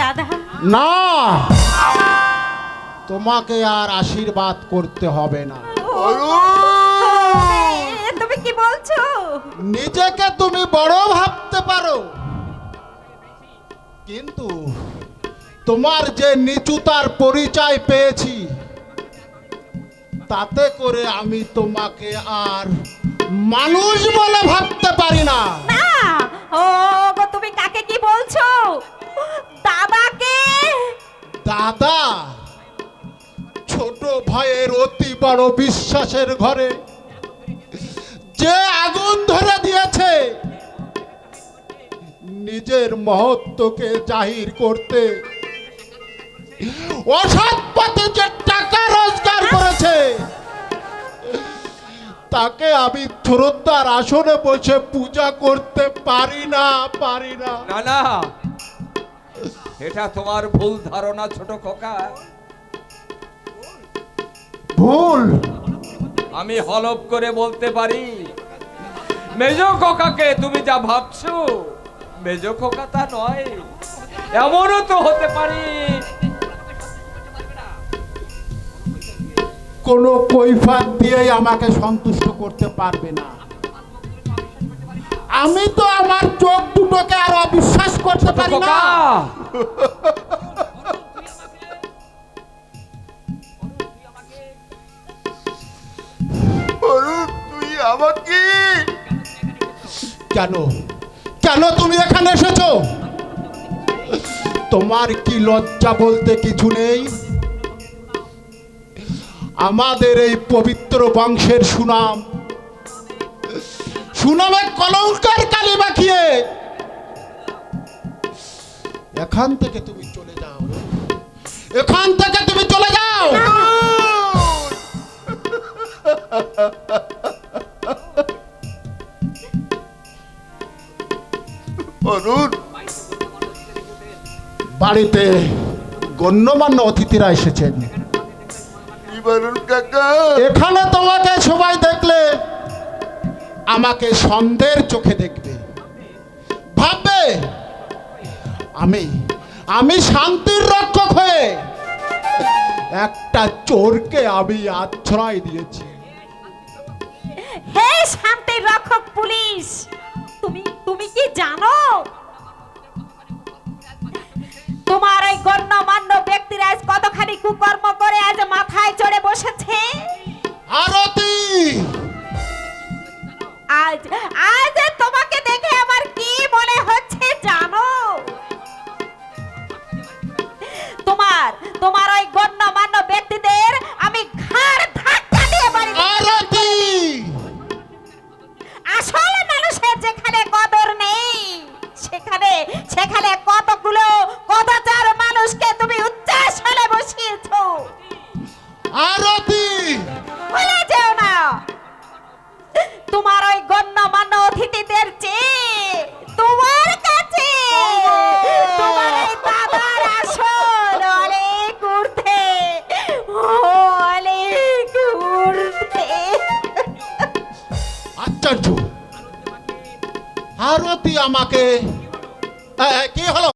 দাদা। না, তোমাকে আর আশীর্বাদ করতে হবে না। তুমি কি বলছো? নিজেকে তুমি বড় ভাবতে পারো, কিন্তু তোমার যে নিচুতার পরিচয় পেয়েছি, তাতে করে আমি তোমাকে আর মানুষ বলে ভাবতে পারি না। না, ও গো, তুমি কাকে কি বলছো? দাদাকে? দাদা, ছোট ভাইয়ের অতি বড় বিশ্বাসের ঘরে যে আগুন ধরে দিয়েছে, নিজের মহত্বকে জাহির করতে অসৎ পথে যে টাকা রোজগার করেছে, তাকে আমি থরদার আসনে বসে পূজা করতে পারি না। না না, এটা তোমার ভুল ধারণা ছোট খোকা। ভুল? আমি হলফ করে বলতে পারি, মেজ খোকাকে তুমি যা ভাবছো, মেজ খোকা তা নয়। এমনও তো হতে পারে কোনো কৈফিয়ত দিয়েই আমাকে সন্তুষ্ট করতে পারবে না। আমি তো আমার চোখ দুটোকে আর অবিশ্বাস করতে পারি না। তুই আমাকে কেন কেন তুমি এখানে এসেছো? তোমার কি লজ্জা বলতে কিছু নেই? আমাদের এই পবিত্র বংশের সুনামে কলঙ্কের কালি মাখিয়ে এখান থেকে তুমি চলে যাও। এখান থেকে তুমি চলে যাও। অরুণ, বাড়িতে গণ্যমান্য অতিথিরা এসেছেন। অরুণ কাকা, এখানে তোমাকে সবাই দেখলে আমাকে সন্দেহের চোখে দেখবে, ভাববে আমি শান্তির রক্ষক হয়ে একটা চোরকে আমি আশ্রয় দিয়েছি। হে শান্তির রক্ষক পুলিশ, তুমি কি জানো তোমার এই গণ্যমান্য ব্যক্তিরা আজ কতখানি কুকর্ম করে আজ মাথায় চড়ে বসেছে? আরতি, আজ আজ তোমাকে দেখে আমার কি মনে হচ্ছে জানো? তোমার ওই গণ্যমান্য ব্যক্তিদের আমি ঘাড় ধাক্কা দিয়ে বাড়ি। আরতি, আসলে মানুষের যেখানে কদর নেই, সেখানে কতগুলো কদাচার মানুষকে তুমি উচ্চাসনে বসিয়েছো। আরতি, ভুলে যেও না, তোমার ওই গণ্যমান্য অতিথিদের চেয়ে তোমার কাছে তোমার এই দাদার আসন অনেক ঊর্ধ্বে, অনেক ঊর্ধ্বে। আশ্চর্য! আরতি আমাকে কি হলো?